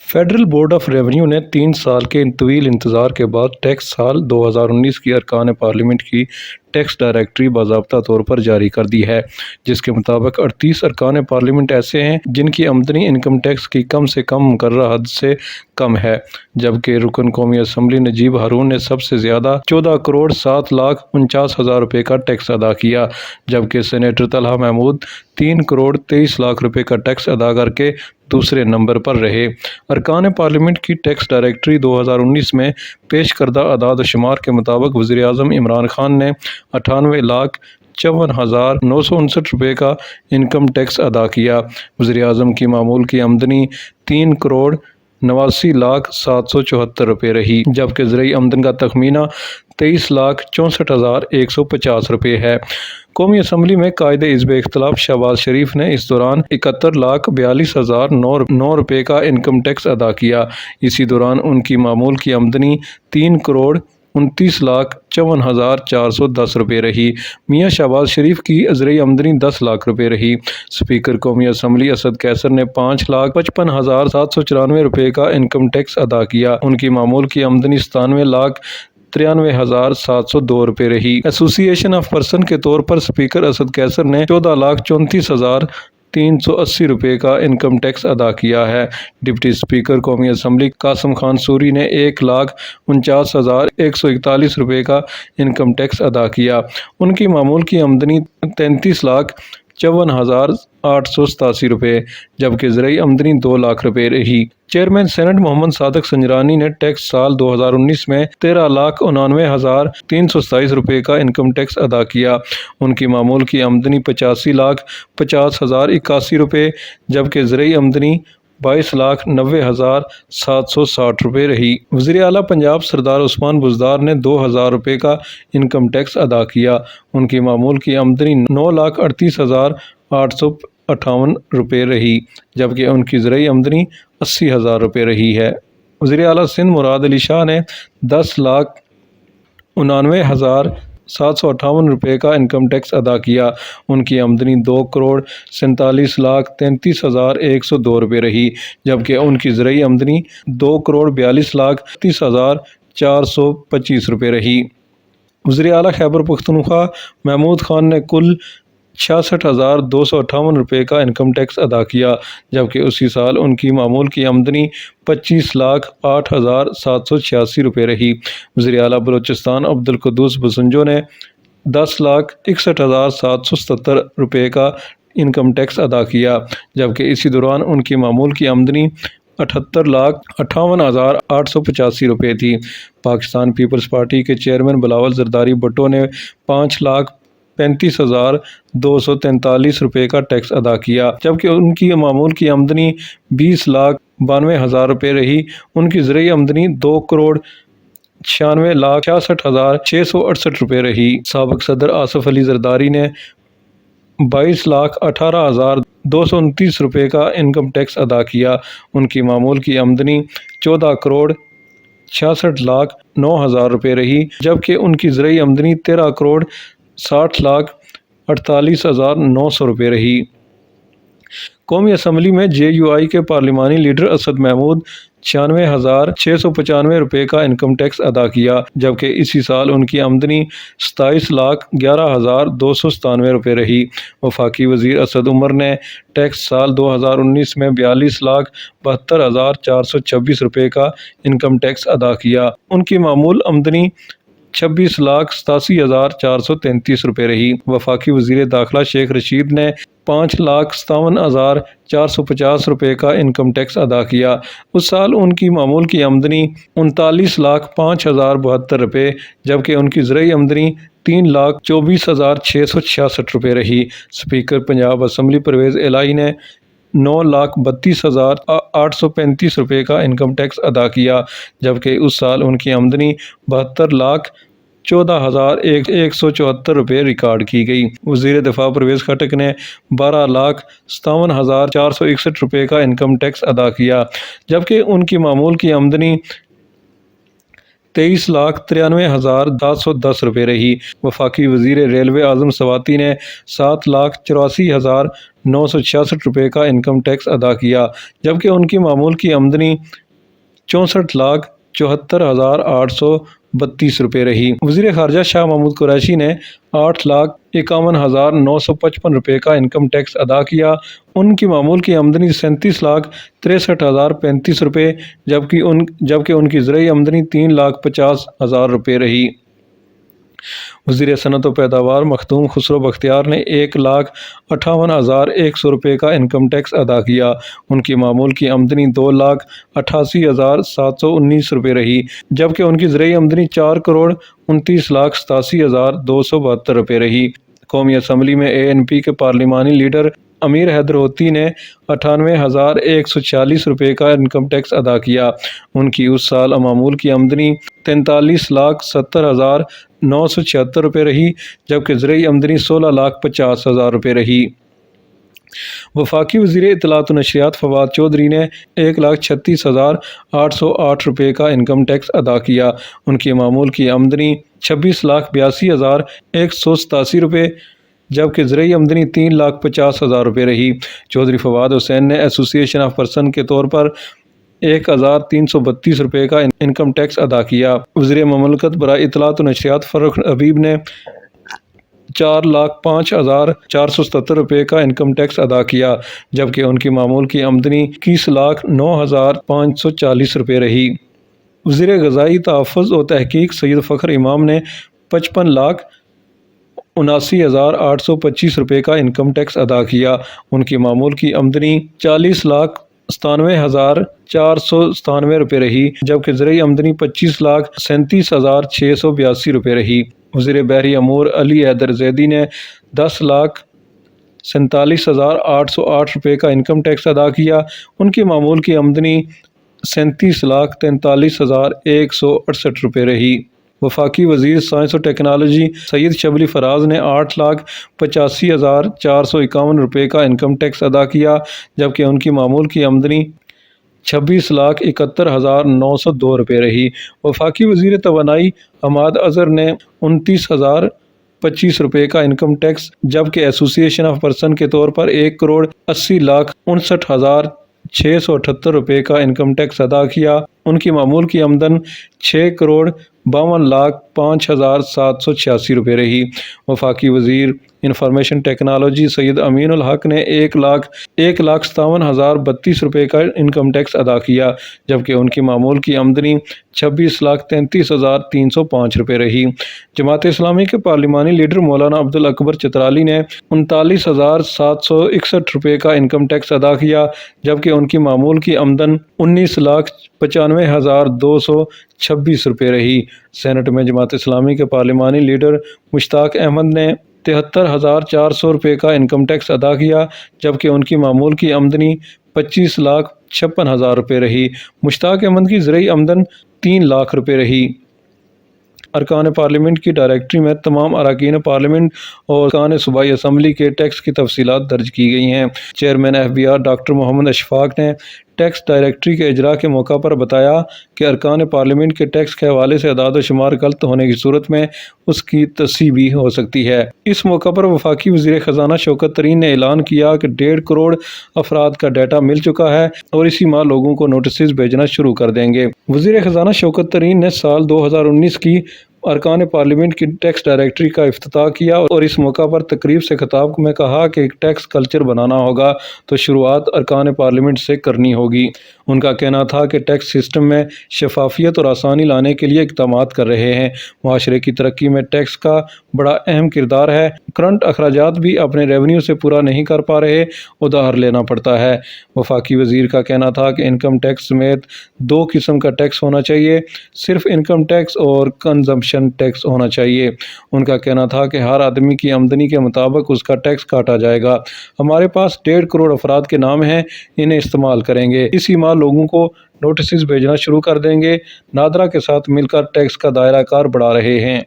Federal board of revenue نے 3 سال کے طویل انتظار کے بعد ٹیکس سال 2019 کی ارکان پارلیمنٹ کی ٹیکس ڈائریکٹری باضابطہ طور پر جاری کر دی ہے، جس کے مطابق 38 ارکان پارلیمنٹ ایسے ہیں جن کی آمدنی انکم ٹیکس کی کم سے کم مقررہ حد سے کم ہے، جبکہ رکن قومی اسمبلی نجیب ہارون نے سب سے زیادہ 14 کروڑ 7 لاکھ 49 ہزار روپے کا ٹیکس ادا کیا، جبکہ سینیٹر طلحہ محمود 3 کروڑ 23 لاکھ روپے کا ٹیکس ادا کر کے دوسرے نمبر پر رہے۔ ارکان پارلیمنٹ کی ٹیکس ڈائریکٹری 2019 میں پیش کردہ اعداد و شمار کے مطابق وزیر اعظم عمران خان نے 98 لاکھ 54,959 روپے کا انکم ٹیکس ادا کیا۔ وزیر اعظم کی معمول کی آمدنی 3 کروڑ 89 لاکھ 774 روپے رہی، جبکہ زرعی آمدن کا تخمینہ 23 لاکھ 64,150 روپے ہے۔ قومی اسمبلی میں قائد حزب اختلاف شہباز شریف نے اس دوران 71 لاکھ 42,009 روپے کا انکم ٹیکس ادا کیا۔ اسی دوران ان کی معمول کی آمدنی 3 کروڑ 29 لاکھ 54,410 روپے رہی۔ میاں شہباز شریف کی زرعی آمدنی 10 لاکھ روپے رہی۔ اسپیکر قومی اسمبلی اسد قیصر نے 5 لاکھ 55,794 روپے کا انکم ٹیکس ادا کیا۔ ان کی معمول کی آمدنی 97 لاکھ 93,702 روپے رہی۔ ایسوسی ایشن آف پرسن کے طور پر اسپیکر اسد قیصر نے 14 لاکھ 34,380 روپے کا انکم ٹیکس ادا کیا ہے۔ ڈپٹی اسپیکر قومی اسمبلی قاسم خان سوری نے 1 لاکھ 49,141 روپے کا انکم ٹیکس ادا کیا۔ ان کی معمول کی آمدنی 33 لاکھ 54,887 روپے، جبکہ زرعی آمدنی 2 لاکھ روپے رہی۔ چیئرمین سینٹ محمد صادق سنجرانی نے ٹیکس سال 2019 میں 13 لاکھ 99,327 روپے کا انکم ٹیکس ادا کیا۔ ان کی معمول کی آمدنی 85 لاکھ 50,081 روپے، جبکہ زرعی آمدنی 22 لاکھ 90,760 روپے رہی۔ وزیر اعلیٰ پنجاب سردار عثمان بزدار نے 2,000 روپے کا انکم ٹیکس ادا کیا۔ ان کی معمول کی آمدنی 9 لاکھ 38,858 روپے رہی، جبکہ ان کی زرعی آمدنی 80,000 روپے رہی ہے۔ وزیر اعلیٰ سندھ مراد علی شاہ نے 10 لاکھ 99,758 روپے کا انکم ٹیکس ادا کیا۔ ان کی آمدنی 2 کروڑ 47 لاکھ 33,102 روپے رہی، جبکہ ان کی زرعی آمدنی 2 کروڑ 42 لاکھ 30,425 روپے رہی۔ وزیر اعلیٰ خیبر پختونخوا محمود خان نے کل 66,258 روپے کا انکم ٹیکس ادا کیا، جبکہ اسی سال ان کی معمول کی آمدنی 25 لاکھ 8,786 روپے رہی۔ وزیر اعلیٰ بلوچستان عبدالقدوس بسنجو نے 10 لاکھ 61,777 روپے کا انکم ٹیکس ادا کیا، جبکہ اسی دوران ان کی معمول کی آمدنی 78 لاکھ 58,885 روپے تھی۔ پاکستان پیپلز پارٹی کے چیئرمین بلاول زرداری بھٹو نے 5 لاکھ 35,243 روپے کا ٹیکس ادا کیا، جبکہ ان کی معمول کی آمدنی 20 لاکھ 92 ہزار روپے رہی۔ ان کی زرعی آمدنی 2 کروڑ 96 لاکھ 66,668 روپے رہی۔ سابق صدر آصف علی زرداری نے 22 لاکھ 18,229 روپے کا انکم ٹیکس ادا کیا۔ ان کی معمول کی آمدنی 14 کروڑ 66 لاکھ 9 ہزار روپے رہی، جبکہ ان کی زرعی آمدنی 13 کروڑ 60 لاکھ 48,900 روپے رہی۔ قومی اسمبلی میں جے یو آئی کے پارلیمانی لیڈر اسد محمود 96,695 روپے کا انکم ٹیکس ادا کیا، جبکہ اسی سال ان کی آمدنی 27 لاکھ 11,297 روپے رہی۔ وفاقی وزیر اسد عمر نے ٹیکس سال 2019 میں 42 لاکھ 72,426 روپے کا انکم ٹیکس ادا کیا۔ ان کی معمول آمدنی 26 لاکھ 87,433 روپے رہی۔ وفاقی وزیر داخلہ شیخ رشید نے 5 لاکھ 57,450 روپے کا انکم ٹیکس ادا کیا۔ اس سال ان کی معمول کی آمدنی 39 لاکھ 5,072 روپے، جبکہ ان کی زرعی آمدنی 3 لاکھ 24,666 روپے رہی۔ اسپیکر پنجاب اسمبلی پرویز الہی نے 9 لاکھ 32,835 روپے کا انکم ٹیکس ادا کیا، جبکہ اس سال ان کی آمدنی 72 لاکھ 14,174 روپے ریکارڈ کی گئی۔ وزیر دفاع پرویز خٹک نے 12 لاکھ 57,461 روپے کا انکم ٹیکس ادا کیا، جبکہ ان کی معمول کی آمدنی 23 لاکھ 93,710 روپے رہی۔ وفاقی وزیر ریلوے اعظم سواتی نے 7 لاکھ 84,000 966 रुपये का इनकम टैक्स अदा किया, जबकि उनकी मामूल की आमदनी 64,74,832 रुपये रही। वज़ीर ख़ारजा शाह महमूद कुरैशी ने 8,51,955 रुपये का इनकम टैक्स अदा किया। उनकी मामूल की आमदनी 37,63,035 रुपये, जबकि उनकी ज़रई आमदनी 3,50,000 रुपये रही। वज़ीर सनअत व पैदावार मखदूम खुसरो बख्तियार ने 1,58,100 रुपये का इनकम टैक्स अदा किया। उनकी मामूल की आमदनी 2,88,719 रुपये रही, जबकि उनकी ज़रई आमदनी 4,29,87,272 रुपये रही। कौमी असम्बली में ANP के पार्लिमानी लीडर अमीर हैदर होती ने 98,146 रुपये का इनकम टैक्स अदा किया। उनकी उस साल मामूल की आमदनी 43,70,976 रुपये रही, जबकि ज़रई आमदनी 16,50,000 रुपये रही। वफाकी वज़ीर इत्तलात व नशरियात फवाद चौधरी ने 1,36,808 रुपये का इनकम टैक्स अदा किया। उनकी मामूल की आमदनी 26,82,187 रुपये, जबकि ज़रई आमदनी 3,50,000 रुपये रही। चौधरी फवाद हुसैन ने एसोसिएशन ऑफ पर्सन के तौर पर 1,332 रुपये का इनकम टैक्स अदा किया। वज़ीर ममलकत बराए इत्तलात व नशरियात फ़र्रुख हबीब ने 4,05,477 रुपये का इनकम टैक्स अदा किया, जबकि उनकी मामूल की आमदनी 21,09,540 रुपये रही। वज़ीर ग़ज़ाई तहफ़्फ़ुज़ व तहक़ीक़ सैयद फ़ख्र इमाम ने 55,79,825 रुपये का इनकम टैक्स अदा किया। उनकी मामूल की आमदनी 40,97,497 रुपये रही, जबकि ज़रई आमदनी 25,37,682 रुपये रही। वज़ीर बहरी अमूर अली हैदर ज़ैदी ने 10,47,808 रुपये का इनकम टैक्स अदा किया। उनकी मामूल की आमदनी 37,43,168 रुपये रही। वफाकी वज़ीर साइंस और टेक्नोलॉजी सैयद शबली फराज ने 8,85,451 रुपये का इनकम टैक्स अदा किया, जबकि उनकी मामूल की आमदनी 26,71,902 रुपये रही। वफाकी वज़ीर तवानाई हमाद अज़हर ने 29,025 रुपये का इनकम टैक्स, जबकि एसोसिएशन ऑफ पर्सन के तौर पर 1,80,59,678 रुपये का इनकम टैक्स अदा किया। उनकी मामूल की आमदन 6,52,05,786 रुपये रही। वफाकी वज़ीर इंफॉर्मेशन टेक्नोलॉजी सैयद अमीनुल हक ने 1,57,032 रुपये का इनकम टैक्स अदा किया, जबकि उनकी मामूल की आमदनी 26,33,305 रुपये रही। जमात इस्लामी के पार्लिमानी लीडर मौलाना अब्दुल अकबर चतराली ने 39,761 रुपये का इनकम टैक्स अदा किया, जबकि उनकी मामूल की आमदन 19,95,226 रुपये रही। सेनेट में जमात इस्लामी के पार्लिमानी लीडर मुश्ताक अहमद ने 73,400 रुपये का इनकम टैक्स अदा किया, जबकि उनकी मामूल की आमदनी 25,56,000 रुपये रही। मुश्ताक अहमद की ज़रई आमदन 3 लाख रुपये रही। अरकान पार्लियामेंट की डायरेक्टरी में तमाम अरकान पार्लियामेंट और अरकान सूबाई असम्बली के टैक्स की तफसीलात दर्ज की गई हैं। Chairman FBR doctor Mohammad Ashfaq ने टैक्स डायरेक्टरी के इजरा के मौका पर बताया कि अरकान पार्लियामेंट के टैक्स के हवाले से अदाद व शुमार गलत होने की सूरत में उसकी तस्हीह भी हो सकती है। इस मौका पर वफाकी वज़ीर ख़जाना शौकत तरीन ने ऐलान किया कि 1.5 करोड़ अफराद का डाटा मिल चुका है और इसी माह लोगों को नोटिस भेजना शुरू कर देंगे। वज़ीर ख़जाना शौकत तरीन ने साल 2019 की अरकान पार्लियामेंट की टैक्स डायरेक्टरी का इफ्तिताह किया और इस मौका पर तकरीब से खिताब में कहा कि टैक्स कल्चर बनाना होगा तो शुरुआत अरकान पार्लियामेंट से करनी होगी। उनका कहना था कि टैक्स सिस्टम में शफाफियत और आसानी लाने के लिए इक़दाम कर रहे हैं। मुआशरे की तरक्की में टैक्स का बड़ा अहम किरदार है। करंट अखराजात भी अपने रेवेन्यू से पूरा नहीं कर पा रहे, उधार लेना पड़ता है। वफाकी वज़ीर का कहना था कि इनकम टैक्स समेत 2 किस्म का टैक्स होना चाहिए, सिर्फ इनकम टैक्स और कंजम्पशन टैक्स होना चाहिए। उनका कहना था कि हर आदमी की आमदनी के मुताबिक उसका टैक्स काटा जाएगा। हमारे पास 1.5 करोड़ अफराद के नाम हैं, इन्हें इस्तेमाल करेंगे। इसी माह लोगों को नोटिस भेजना शुरू कर देंगे। नादरा के साथ मिलकर टैक्स का दायरा कार बढ़ा रहे हैं।